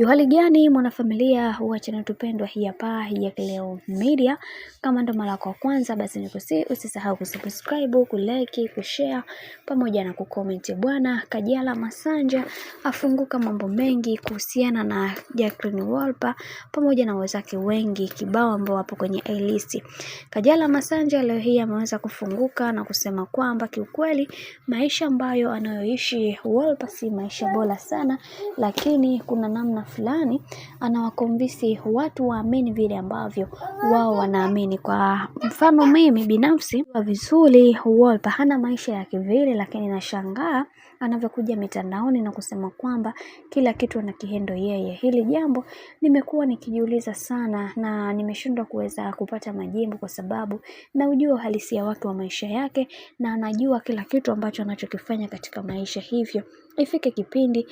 Hali gani mwanafamilia wa channel tupendwa hii hapa ya Kileo Media. Kama ndo mara kwa kwanza basi usisahau kusubscribe, kulike, kushare pamoja na kucomment. Bwana Kajala Masanja afunguka mambo mengi kuhusiana na Jacqueline Wolper pamoja na wenzake wengi kibao ambao wapo kwenye A-list. Kajala Masanja leo hii ameweza kufunguka na kusema kwamba kiukweli maisha ambayo anayoishi Wolper si maisha bora sana, lakini kuna namna fulani anawakonvinsi watu waamini vile ambavyo wao wanaamini. Kwa mfano mimi binafsi wa vizuri Wolper hana maisha ya kivile, lakini nashangaa anavyokuja mitandaoni na kusema kwamba kila kitu anakihendo yeye. Hili jambo nimekuwa nikijiuliza sana na nimeshindwa kuweza kupata majibu, kwa sababu na ujua halisia wake wa maisha yake na anajua kila kitu ambacho anachokifanya katika maisha. Hivyo ifike kipindi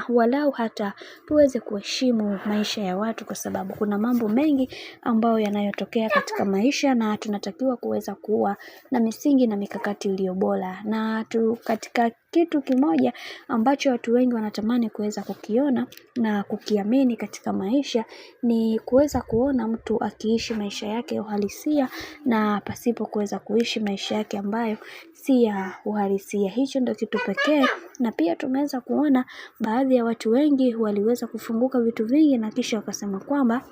walau hata tuweze kuheshimu maisha ya watu, kwa sababu kuna mambo mengi ambayo yanayotokea katika maisha na tunatakiwa kuweza kuwa na misingi na mikakati iliyo bora. Na katika kitu kimoja ambacho watu wengi wanatamani kuweza kukiona na kukiamini katika maisha ni kuweza kuona mtu akiishi maisha yake uhalisia na pasipo kuweza kuishi maisha yake ambayo si ya uhalisia. Hicho ndio kitu pekee. Na pia tumeweza kuona baadhi ya watu wengi waliweza kufunguka vitu vingi na kisha wakasema kwamba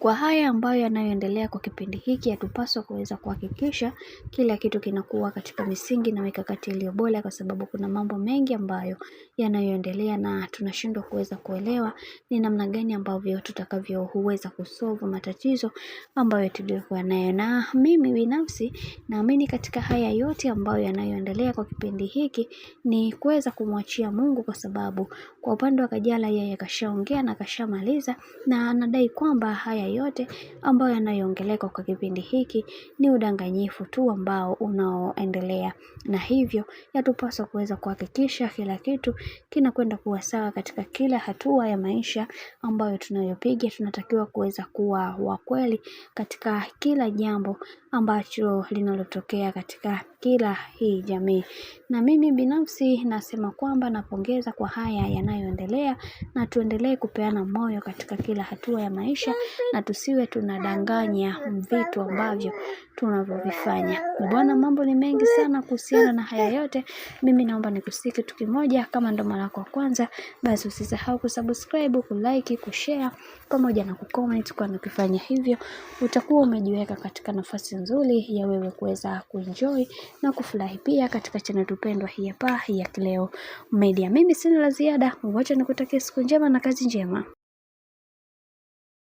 kwa haya ambayo yanayoendelea kwa kipindi hiki yatupaswa kuweza kuhakikisha kila kitu kinakuwa katika misingi na mikakati iliyo bora, kwa sababu kuna mambo mengi ambayo yanayoendelea na tunashindwa kuweza kuelewa ni namna gani ambavyo tutakavyoweza kusolve matatizo ambayo tuliyokuwa nayo. Na mimi binafsi naamini katika haya yote ambayo yanayoendelea kwa kipindi hiki ni kuweza kumwachia Mungu, kwa sababu kwa upande wa Kajala yeye kashaongea na kashamaliza, na anadai kwamba haya yote ambayo yanayoongeleka kwa kipindi hiki ni udanganyifu tu ambao unaoendelea, na hivyo yatupaswa kuweza kuhakikisha kila kitu kinakwenda kuwa sawa katika kila hatua ya maisha ambayo tunayopiga. Tunatakiwa kuweza kuwa wa kweli katika kila jambo ambacho linalotokea katika kila hii jamii. Na mimi binafsi nasema kwamba napongeza kwa haya yanayoendelea, na tuendelee kupeana moyo katika kila hatua ya maisha na tusiwe tunadanganya vitu ambavyo tunavyovifanya. Bwana, mambo ni mengi sana kuhusiana na haya yote. Mimi naomba nikusii kitu kimoja, kama ndo mara kwa kwanza basi usisahau kusubscribe, kulike, kushare pamoja na kucomment, kwa ukifanya hivyo utakuwa umejiweka katika nafasi nzuri ya wewe kuweza kuenjoy na kufurahi pia katika channel tupendwa hii hapa ya Kileo Media. Mimi sina la ziada, wacha nikutakie siku njema na kazi njema.